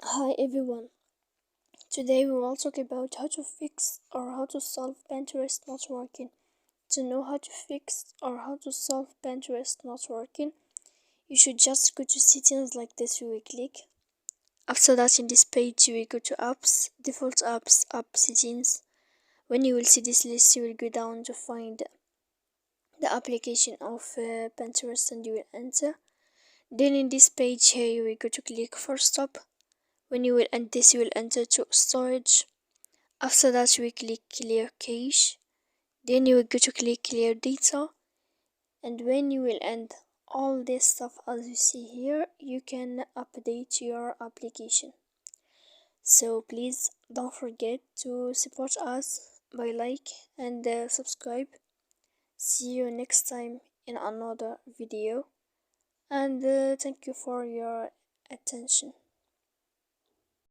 Hi everyone. Today we will talk about how to fix or how to solve Pinterest not working. To know how to fix or how to solve Pinterest not working, you should just go to settings like this. You will click. After that, in this page, you will go to apps, default apps, app settings. When you will see this list, you will go down to find the application of Pinterest and you will enter. Then in this page here, you will go to click for stop. When you will end this, you will enter to storage. After that, you will click clear cache. Then you will go to click clear data. And when you will end all this stuff as you see here, you can update your application. So please don't forget to support us by like and subscribe. See you next time in another video. And thank you for your attention.